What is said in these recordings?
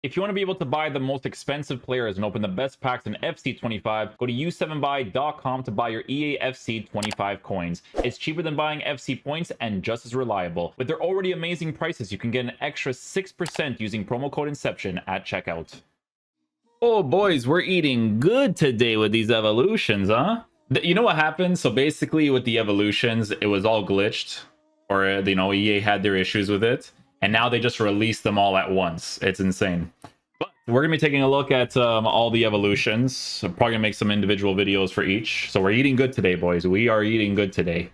If you want to be able to buy the most expensive players and open the best packs in FC25, go to u7buy.com to buy your EA FC 25 coins. It's cheaper than buying FC points and just as reliable. With their already amazing prices, you can get an extra 6% using promo code Inception at checkout. Oh boys, we're eating good today with these evolutions, huh? You know what happened? So basically with the evolutions, it was all glitched, or EA had their issues with it. And now they just released them all at once. It's insane. But we're going to be taking a look at all the evolutions. I'm probably going to make some individual videos for each. So we're eating good today, boys. We are eating good today.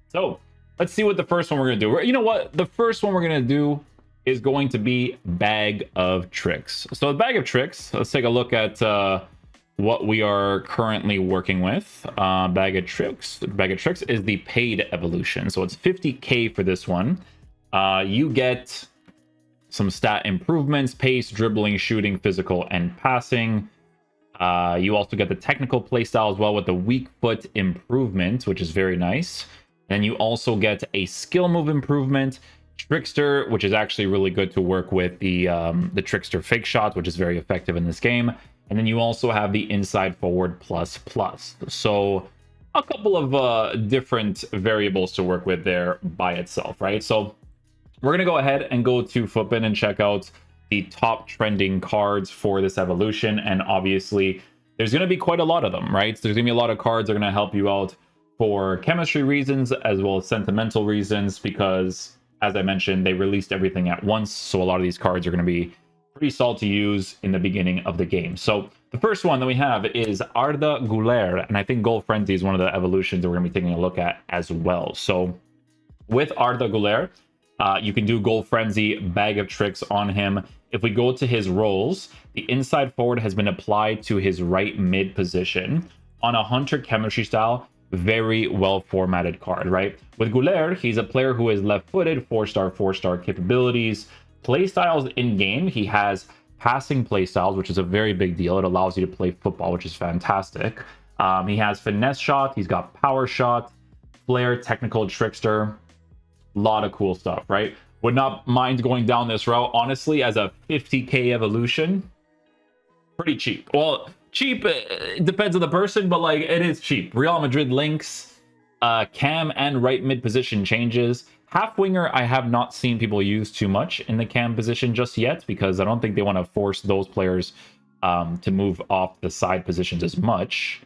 So let's see what the first one we're going to do. You know what? The first one we're going to do is going to be Bag of Tricks. So the Bag of Tricks, let's take a look at what we are currently working with. Bag of Tricks is the paid evolution. So it's 50k for this one. You get some stat improvements: pace, dribbling, shooting, physical, and passing. You also get the technical playstyle as well with the weak foot improvement, which is very nice. And you also get a skill move improvement, Trickster, which is actually really good to work with the Trickster fake shot, which is very effective in this game. And then you also have the inside forward plus. So a couple of different variables to work with there by itself, right? So we're going to go ahead and go to Footbin and check out the top trending cards for this evolution. And obviously, there's going to be quite a lot of them, right? So there's going to be a lot of cards that are going to help you out for chemistry reasons as well as sentimental reasons, because, as I mentioned, they released everything at once. So a lot of these cards are going to be pretty solid to use in the beginning of the game. So the first one that we have is Arda Guler. And I think Goal Frenzy is one of the evolutions that we're going to be taking a look at as well. So with Arda Guler, you can do Goal Frenzy, Bag of Tricks on him. If we go to his roles, the inside forward has been applied to his right mid position on a Hunter chemistry style. Very well formatted card, right? With Guler, he's a player who is left-footed, 4-star capabilities. Playstyles in game, he has passing playstyles, which is a very big deal. It allows you to play football, which is fantastic. He has finesse shot, he's got power shot, flair, technical, trickster. Lot of cool stuff, right? Would not mind going down this route. Honestly, as a 50k evolution, pretty cheap. Well, cheap, it depends on the person, but like, it is cheap. Real Madrid links, cam and right mid position changes. Half winger, I have not seen people use too much in the cam position just yet, because I don't think they want to force those players to move off the side positions as much.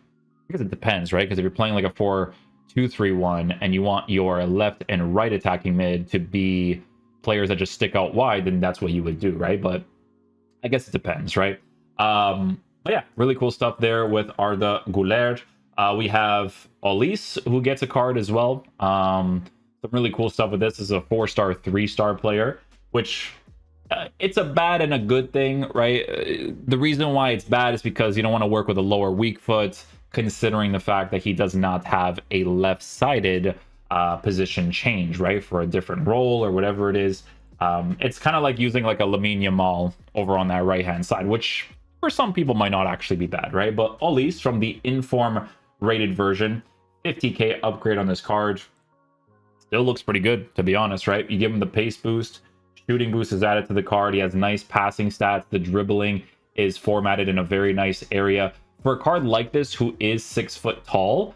Because it depends, right? Because if you're playing like a 4-2-3-1 and you want your left and right attacking mid to be players that just stick out wide, then that's what you would do, right? But I guess it depends, right? But yeah, really cool stuff there with Arda Guler. We have Olise, who gets a card as well. Some really cool stuff with this. This is a 4-star, 3-star player, which it's a bad and a good thing, right? The reason why it's bad is because you don't want to work with a lower weak foot, considering the fact that he does not have a left-sided position change, right? For a different role or whatever it is. It's kind of like using like a Lamine Yamal over on that right-hand side, which for some people might not actually be bad, right? But Olise from the Inform rated version, 50k upgrade on this card. Still looks pretty good, to be honest, right? You give him the pace boost, shooting boost is added to the card. He has nice passing stats. The dribbling is formatted in a very nice area. For a card like this, who is 6 foot tall,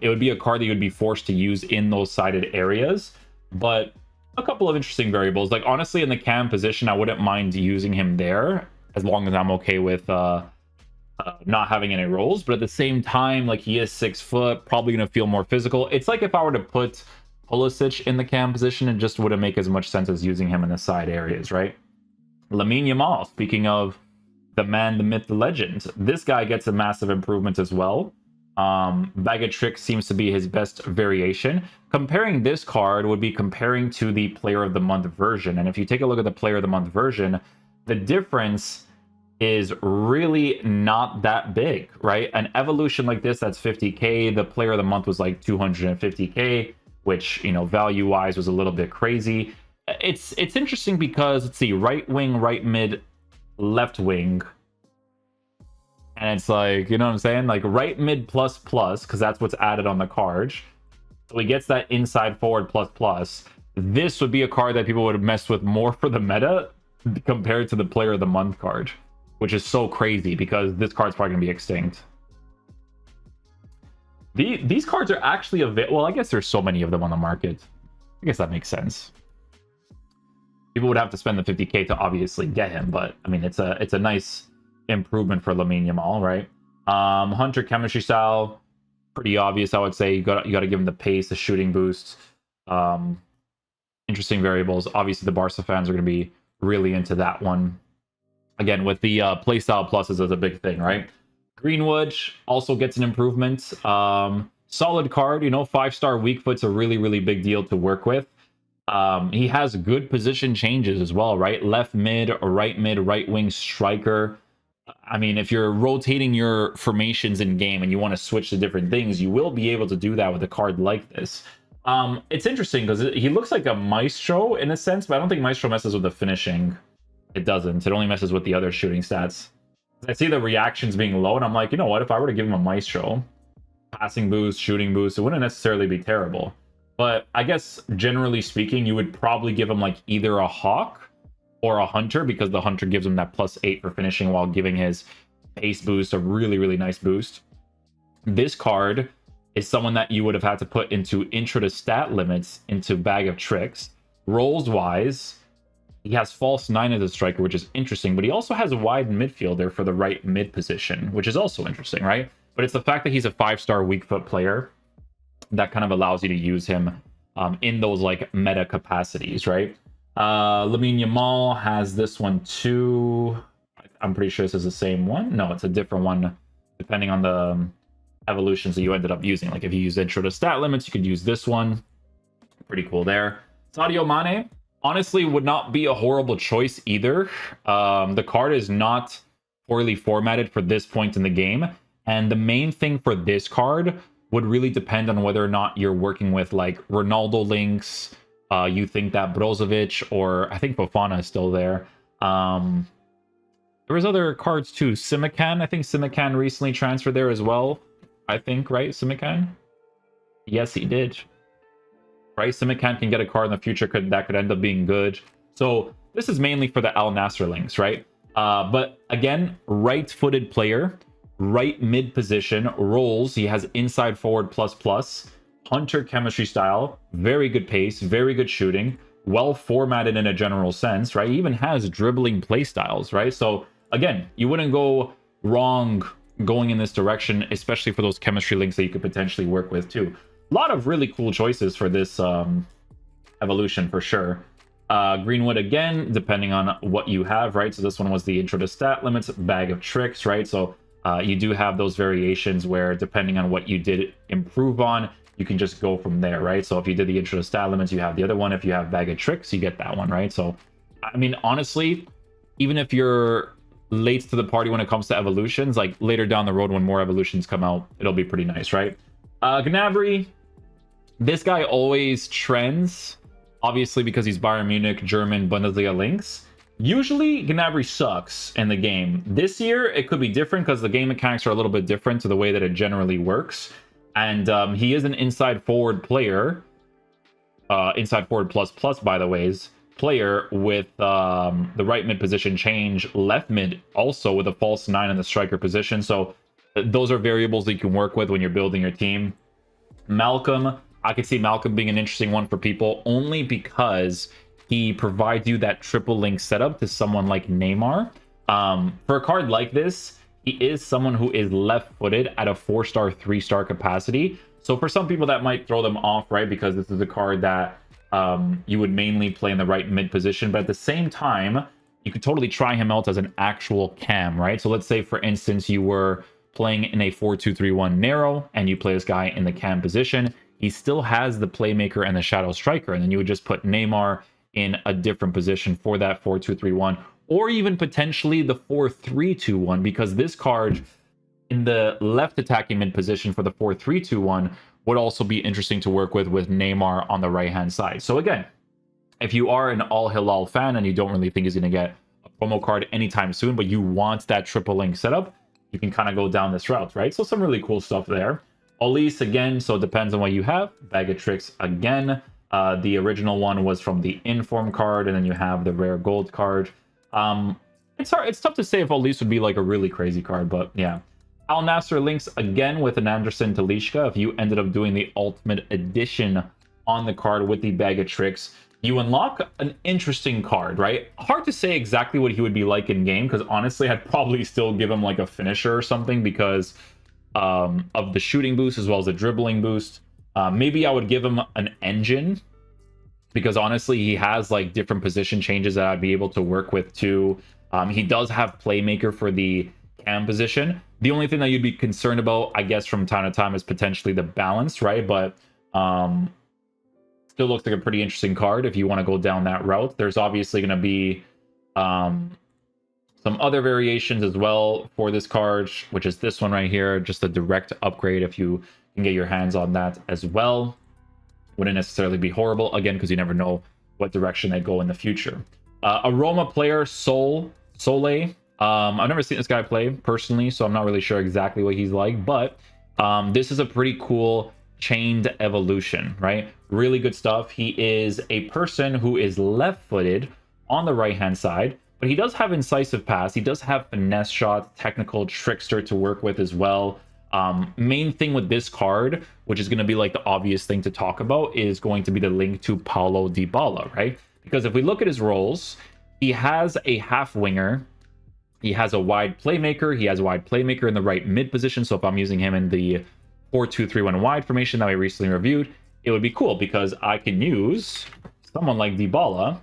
it would be a card that you would be forced to use in those sided areas. But a couple of interesting variables. Like, honestly, in the cam position, I wouldn't mind using him there, as long as I'm okay with not having any rolls. But at the same time, like, he is 6 foot, probably going to feel more physical. It's like if I were to put Kulusevski in the cam position, it just wouldn't make as much sense as using him in the side areas, right? Lamine Yamal, speaking of the man, the myth, the legend, this guy gets a massive improvement as well. Bag of Tricks seems to be his best variation. Comparing this card would be comparing to the Player of the Month version. And if you take a look at the Player of the Month version, the difference is really not that big, right? An evolution like this, that's 50k. The Player of the Month was like 250k. Which, you know, value-wise was a little bit crazy. It's interesting because, let's see, right wing, right mid, left wing. And it's like, you know what I'm saying? Like right mid plus, because that's what's added on the card. So he gets that inside forward plus. This would be a card that people would have messed with more for the meta. compared to the Player of the Month card, which is so crazy because this card's probably going to be extinct. These cards are actually available. Well, I guess there's so many of them on the market. I guess that makes sense. People would have to spend the 50k to obviously get him, but I mean, it's a nice improvement for Lamine Yamal, right? Hunter chemistry style, pretty obvious, I would say. You got to give him the pace, the shooting boost. Interesting variables. Obviously, the Barca fans are going to be really into that one. Again, with the playstyle pluses as a big thing, right? Greenwood also gets an improvement. Solid card, you know, 5-star weak foot's a really, really big deal to work with. He has good position changes as well, right? Left mid, right wing striker. I mean, if you're rotating your formations in game and you want to switch to different things, you will be able to do that with a card like this. It's interesting because he looks like a Maestro in a sense, but I don't think Maestro messes with the finishing. It doesn't. It only messes with the other shooting stats. I see the reactions being low, and I'm like, you know what? If I were to give him a Maestro, passing boost, shooting boost, it wouldn't necessarily be terrible. But I guess, generally speaking, you would probably give him like either a Hawk or a Hunter, because the Hunter gives him that +8 for finishing while giving his pace boost a really, really nice boost. This card is someone that you would have had to put into intro to stat limits into Bag of Tricks. Rolls wise, he has false 9 as a striker, which is interesting, but he also has a wide midfielder for the right mid position, which is also interesting, right? But it's the fact that he's a 5-star weak foot player that kind of allows you to use him in those like meta capacities, right? Lamine Yamal has this one too. I'm pretty sure this is the same one. No, it's a different one depending on the evolutions that you ended up using. Like if you use intro to stat limits, you could use this one. Pretty cool there. Sadio Mane, honestly, would not be a horrible choice either. The card is not poorly formatted for this point in the game. And the main thing for this card would really depend on whether or not you're working with like Ronaldo links. You think that Brozovic, or I think Fofana is still there. There was other cards too. Simican, I think Simican recently transferred there as well. I think, right? Simican? Yes, he did. Right? Simican can get a card in the future that could end up being good. So this is mainly for the Al Nassr links, right? But again, right-footed player, right mid position, rolls. He has inside forward ++. Hunter chemistry style, very good pace, very good shooting, well formatted in a general sense, right? He even has dribbling play styles, right? So again, you wouldn't go wrong going in this direction, especially for those chemistry links that you could potentially work with too. A lot of really cool choices for this evolution for sure. Greenwood again, depending on what you have, right? So this one was the intro to stat limits, Bag of Tricks, right? So you do have those variations where depending on what you did improve on, you can just go from there, right? So if you did the intro to stat limits, you have the other one. If you have Bag of Tricks, you get that one, right? So, I mean, honestly, even if you're late to the party when it comes to evolutions, like later down the road when more evolutions come out, it'll be pretty nice, right? Gnabry, this guy always trends, obviously because he's Bayern Munich, German, Bundesliga links. Usually, Gnabry sucks in the game. This year, it could be different because the game mechanics are a little bit different to the way that it generally works. And he is an inside forward player, inside forward ++, by the ways, player with the right mid position change, left mid also with a false 9 in the striker position. So those are variables that you can work with when you're building your team. Malcom, I could see Malcom being an interesting one for people only because he provides you that triple link setup to someone like Neymar. For a card like this, he is someone who is left-footed at a 4-star, 3-star capacity. So for some people that might throw them off, right? Because this is a card that you would mainly play in the right mid position. But at the same time, you could totally try him out as an actual cam, right? So let's say, for instance, you were playing in a 4-2-3-1 narrow and you play this guy in the cam position. He still has the playmaker and the shadow striker. And then you would just put Neymar in a different position for that 4-2-3-1. Or even potentially the 4-3-2-1, because this card in the left attacking mid position for the 4-3-2-1 would also be interesting to work with Neymar on the right-hand side. So again, if you are an Al Hilal fan and you don't really think he's going to get a promo card anytime soon, but you want that triple link setup, you can kind of go down this route, right? So some really cool stuff there. Olise again, so it depends on what you have. Bag of Tricks again. The original one was from the Inform card, and then you have the Rare Gold card. It's tough to say if Olise would be like a really crazy card, but yeah. Al Nasser links again with an Anderson Talisca. If you ended up doing the Ultimate Edition on the card with the Bag of Tricks, you unlock an interesting card, right? Hard to say exactly what he would be like in game, because honestly, I'd probably still give him like a finisher or something because of the shooting boost as well as the dribbling boost. Maybe I would give him an engine, because honestly, he has like different position changes that I'd be able to work with too. He does have playmaker for the cam position. The only thing that you'd be concerned about, I guess, from time to time is potentially the balance, right? But still looks like a pretty interesting card if you want to go down that route. There's obviously going to be some other variations as well for this card, which is this one right here, just a direct upgrade if you can get your hands on that as well. Wouldn't necessarily be horrible, again, because you never know what direction they go in the future. Aroma player Soule. I've never seen this guy play personally, so I'm not really sure exactly what he's like, but this is a pretty cool chained evolution, right? Really good stuff. He is a person who is left-footed on the right-hand side, but he does have incisive pass. He does have finesse shot, technical trickster to work with as well. Main thing with this card, which is going to be like the obvious thing to talk about, is going to be the link to Paulo Dybala, right? Because if we look at his roles, he has a half winger, he has a wide playmaker, he has a wide playmaker in the right mid position. So if I'm using him in the 4-2-3-1 wide formation that we recently reviewed, it would be cool because I can use someone like Dybala,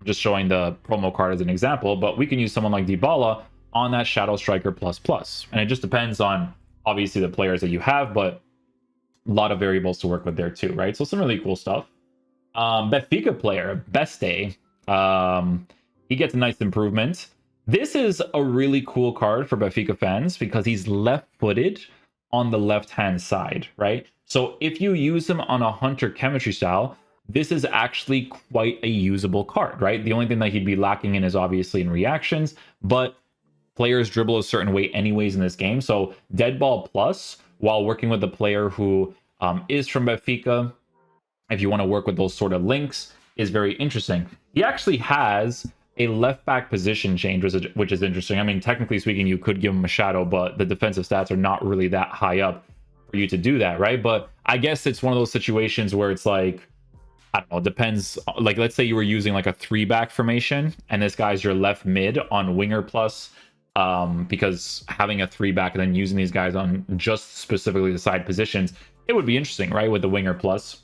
just showing the promo card as an example, but we can use someone like Dybala on that Shadow Striker ++. And it just depends on obviously the players that you have, but a lot of variables to work with there too, right? So some really cool stuff. Benfica player, Beste, he gets a nice improvement. This is a really cool card for Benfica fans because he's left-footed on the left-hand side, right? So if you use him on a Hunter chemistry style, this is actually quite a usable card, right? The only thing that he'd be lacking in is obviously in reactions, but players dribble a certain way anyways in this game. So Dead Ball Plus, while working with a player who is from Benfica, if you want to work with those sort of links, is very interesting. He actually has a left back position change, which is interesting. I mean, technically speaking, you could give him a shadow, but the defensive stats are not really that high up for you to do that, right? But I guess it's one of those situations where it's like, I don't know, depends. Like, let's say you were using like a 3-back formation and this guy's your left mid on winger plus, because having a 3-back and then using these guys on just specifically the side positions, it would be interesting, right? With the winger plus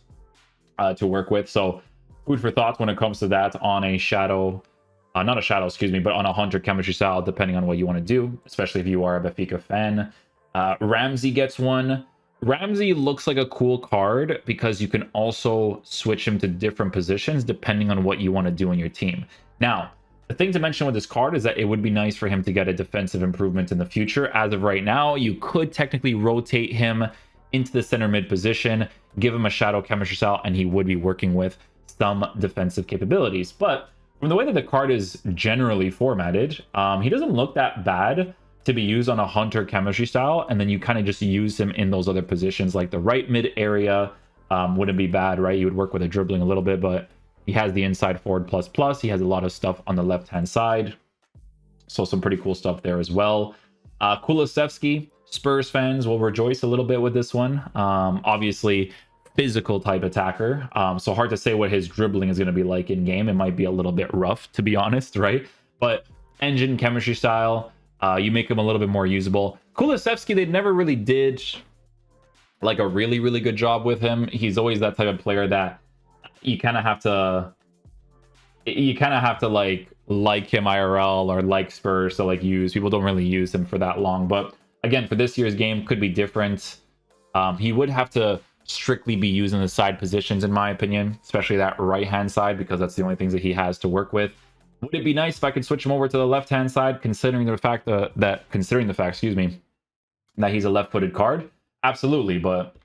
to work with. So food for thought when it comes to that on a shadow, not a shadow, excuse me, but on a Hunter chemistry style, depending on what you want to do, especially if you are a Benfica fan. Ramsey gets one. Ramsey looks like a cool card because you can also switch him to different positions depending on what you want to do in your team. Now, the thing to mention with this card is that it would be nice for him to get a defensive improvement in the future. As of right now, you could technically rotate him into the center mid position, give him a shadow chemistry style, and he would be working with some defensive capabilities. But from the way that the card is generally formatted, he doesn't look that bad to be used on a Hunter chemistry style, and then you kind of just use him in those other positions, like the right mid area wouldn't be bad, right? You would work with a dribbling a little bit, but he has the inside forward ++. He has a lot of stuff on the left-hand side, so some pretty cool stuff there as well. Kulusevski, Spurs fans will rejoice a little bit with this one. Obviously, physical type attacker, so hard to say what his dribbling is going to be like in game. It might be a little bit rough, to be honest, right? But engine chemistry style, you make him a little bit more usable. Kulusevski, they never really did like a really, really good job with him. He's always that type of player that you kind of have to like him IRL or like Spurs to like use. People don't really use him for that long. But again, for this year's game, could be different. He would have to strictly be using the side positions, in my opinion, especially that right-hand side, because that's the only things that he has to work with. Would it be nice if I could switch him over to the left-hand side, considering the fact, excuse me, that he's a left-footed card? Absolutely, but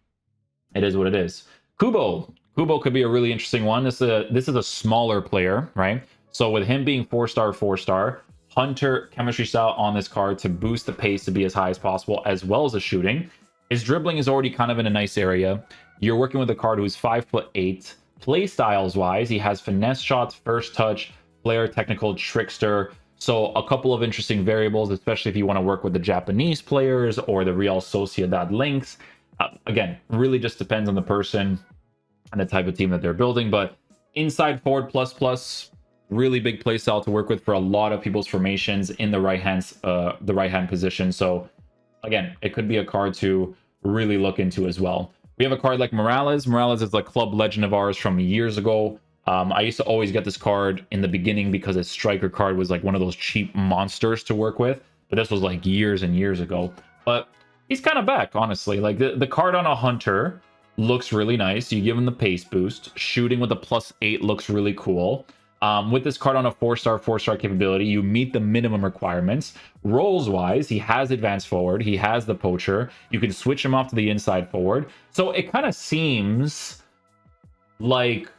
it is what it is. Kubo could be a really interesting one. This is a smaller player, right? So with him being 4-star, Hunter chemistry style on this card to boost the pace to be as high as possible, as well as the shooting. His dribbling is already kind of in a nice area. You're working with a card who's 5'8". Play styles wise, he has finesse shots, first touch, player, technical, trickster. So a couple of interesting variables, especially if you want to work with the Japanese players or the Real Sociedad links. Again, really just depends on the person and the type of team that they're building. But inside forward plus plus, really big play style to work with for a lot of people's formations in the right hand position. So again, it could be a card to really look into as well. We have a card like Morales. Morales is a club legend of ours from years ago. I used to always get this card in the beginning because his striker card was like one of those cheap monsters to work with. But this was like years and years ago. But he's kind of back, honestly. Like the card on a hunter looks really nice. You give him the pace boost. Shooting with a +8 looks really cool. With this card on a 4-star capability, you meet the minimum requirements. Roles wise, he has advanced forward. He has the poacher. You can switch him off to the inside forward. So it kind of seems like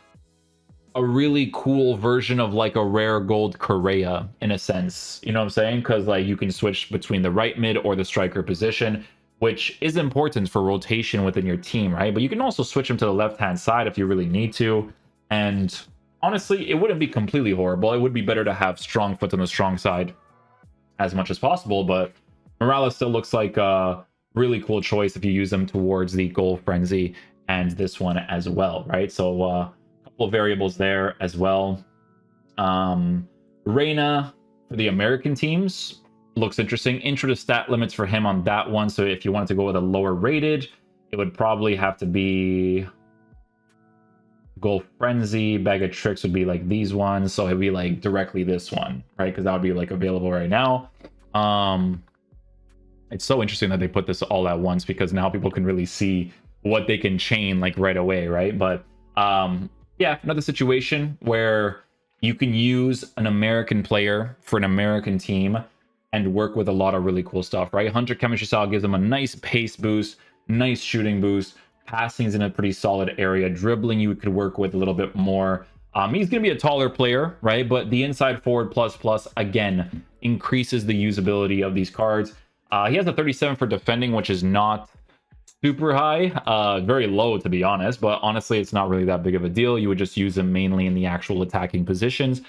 a really cool version of like a rare gold Correa in a sense. You know what I'm saying? Because like you can switch between the right mid or the striker position, which is important for rotation within your team, right? But you can also switch him to the left-hand side if you really need to. And honestly, it wouldn't be completely horrible. It would be better to have strong foot on the strong side as much as possible. But Morales still looks like a really cool choice if you use them towards the goal frenzy and this one as well, right? So a couple of variables there as well. Reyna for the American teams looks interesting. Intro to stat limits for him on that one. So if you wanted to go with a lower rated, it would probably have to be Goal Frenzy. Bag of Tricks would be like these ones. So it'd be like directly this one, right? Because that would be like available right now. It's so interesting that they put this all at once because now people can really see what they can chain like right away, right? But yeah, another situation where you can use an American player for an American team and work with a lot of really cool stuff, right? Hunter chemistry style gives them a nice pace boost, nice shooting boost. Passing's in a pretty solid area. Dribbling you could work with a little bit more. He's going to be a taller player, right? But the inside forward plus plus, again, increases the usability of these cards. He has a 37 for defending, which is not super high. Very low, to be honest. But honestly, it's not really that big of a deal. You would just use him mainly in the actual attacking positions.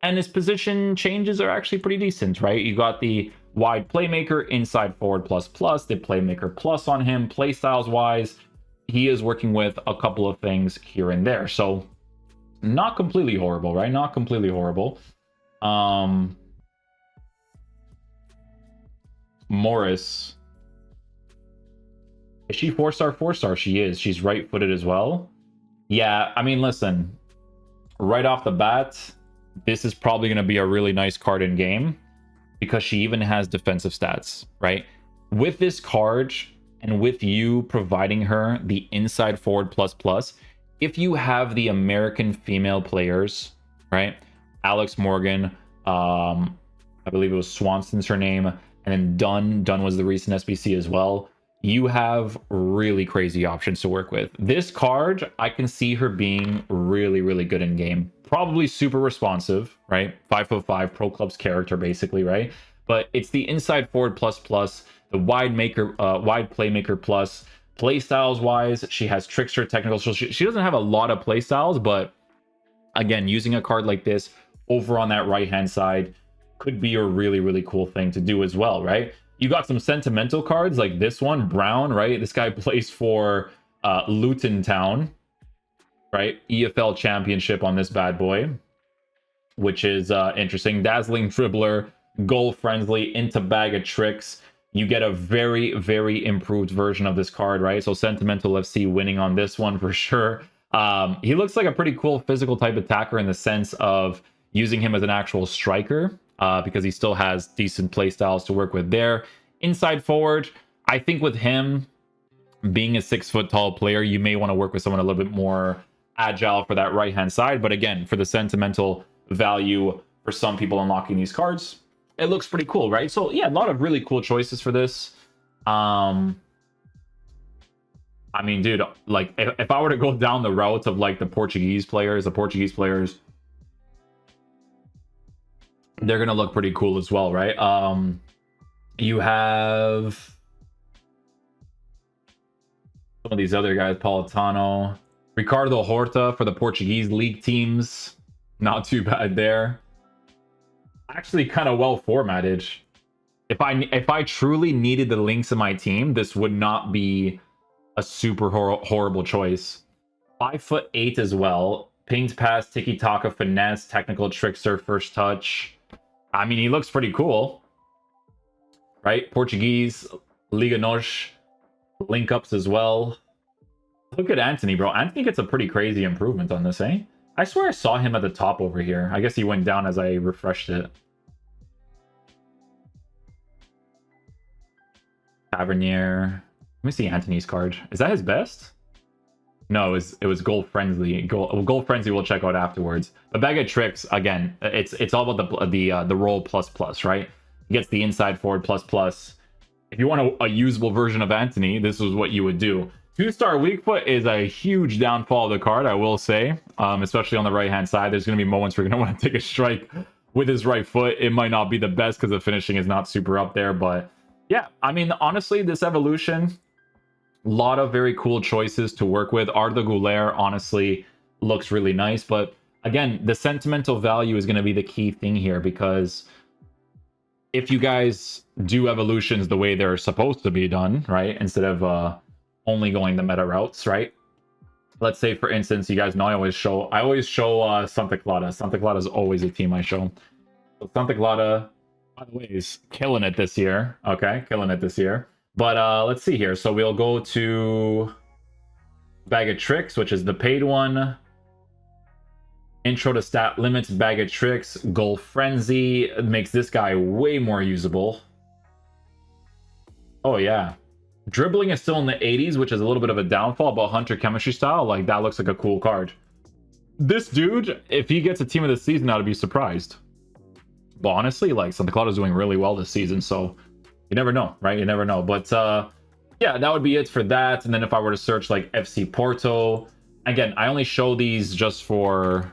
And his position changes are actually pretty decent, right? You got the wide playmaker, inside forward plus plus, the playmaker plus on him. Playstyles wise, he is working with a couple of things here and there. So not completely horrible, right? Not completely horrible. Morris. Is she 4-star? 4-star she is. She's right-footed as well. Yeah, I mean, listen. Right off the bat, this is probably going to be a really nice card in game because she even has defensive stats, right? With this card and with you providing her the inside forward plus plus, if you have the American female players, right? Alex Morgan, I believe it was Swanson's her name, and then Dunn was the recent SBC as well. You have really crazy options to work with. This card, I can see her being really, really good in game. Probably super responsive, right? 5'5" pro club's character, basically, right? But it's the inside forward plus plus, the wide playmaker plus. Play styles wise, she has trickster technical. So she doesn't have a lot of play styles, but again, using a card like this over on that right hand side could be a really, really cool thing to do as well, right? You got some sentimental cards like this one, Brown, right? This guy plays for Luton Town, right? EFL Championship on this bad boy, which is interesting. Dazzling dribbler, goal friendly, into bag of tricks. You get a very, very improved version of this card, right? So Sentimental FC winning on this one for sure. He looks like a pretty cool physical type attacker in the sense of using him as an actual striker. Because he still has decent play styles to work with there. Inside forward, I think with him being a 6-foot tall player, you may want to work with someone a little bit more agile for that right hand side. But again, for the sentimental value for some people unlocking these cards, it looks pretty cool, right? So yeah, a lot of really cool choices for this. I mean, dude, like if I were to go down the route of like the Portuguese players, they're gonna look pretty cool as well, right? You have some of these other guys, Politano, Ricardo Horta for the Portuguese league teams. Not too bad there. actually kind of well formatted. If I truly needed the links in my team, this would not be a super horrible choice. 5'8" as well. Pinged pass, tiki-taka, finesse, technical trickster, first touch. I mean, he looks pretty cool. Right? Portuguese, Liga NOS, link-ups as well. Look at Anthony, bro. Anthony gets a pretty crazy improvement on this, eh? I swear I saw him at the top over here. I guess he went down as I refreshed it. Tavernier. Let me see Anthony's card. Is that his best? No, it was Goal Frenzy. Goal Frenzy we'll check out afterwards. But Bag of Tricks, again, it's all about the roll plus, right? He gets the inside forward plus. If you want a usable version of Anthony, this is what you would do. 2-star weak foot is a huge downfall of the card, I will say. Especially on the right-hand side. There's going to be moments where you're going to want to take a strike with his right foot. It might not be the best because the finishing is not super up there. But yeah, I mean, honestly, this evolution, a lot of very cool choices to work with. Arda Guler, honestly, looks really nice. But again, the sentimental value is going to be the key thing here, because if you guys do evolutions the way they're supposed to be done, right, instead of only going the meta routes, right? Let's say, for instance, you guys know I always show Santa Clara. Santa Clara is always a team I show. So Santa Clara, by the way, is killing it this year. Okay, killing it this year. But let's see here. So we'll go to Bag of Tricks, which is the paid one. Intro to Stat Limits, Bag of Tricks, Goal Frenzy. It makes this guy way more usable. Oh, yeah. Dribbling is still in the 80s, which is a little bit of a downfall, but Hunter Chemistry style, like, that looks like a cool card. This dude, if he gets a team of the season, I'd be surprised. But honestly, like, Santa Clara is doing really well this season, so you never know, right? You never know. But yeah, that would be it for that. And then if I were to search like FC Porto, again, I only show these just for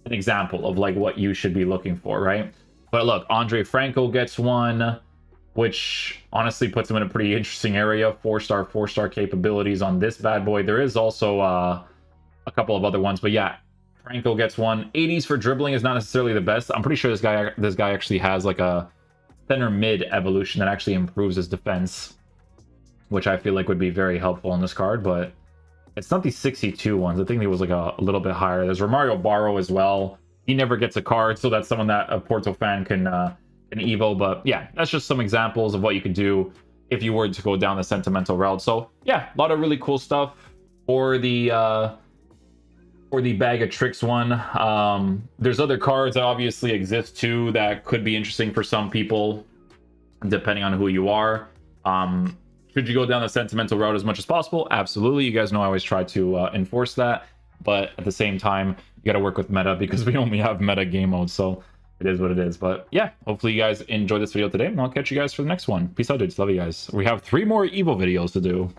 an example of like what you should be looking for, right? But look, Andre Franco gets one, which honestly puts him in a pretty interesting area. 4-star capabilities on this bad boy. There is also a couple of other ones, but yeah, Franco gets one. 80s for dribbling is not necessarily the best. I'm pretty sure this guy actually has like a center mid evolution that actually improves his defense, which I feel like would be very helpful on this card. But it's not these 62 ones. I think it was like a little bit higher. There's Romario Barro as well. He never gets a card, so that's someone that a Porto fan can evo. But yeah, that's just some examples of what you could do if you were to go down the sentimental route. So yeah, a lot of really cool stuff for the Bag of Tricks one. There's other cards that obviously exist too that could be interesting for some people, depending on who you are. Should you go down the sentimental route as much as possible? Absolutely. You guys know I always try to enforce that. But at the same time, you got to work with meta because we only have meta game mode. So it is what it is. But yeah, hopefully you guys enjoyed this video today. And I'll catch you guys for the next one. Peace out, dudes. Love you guys. We have 3 more Evo videos to do.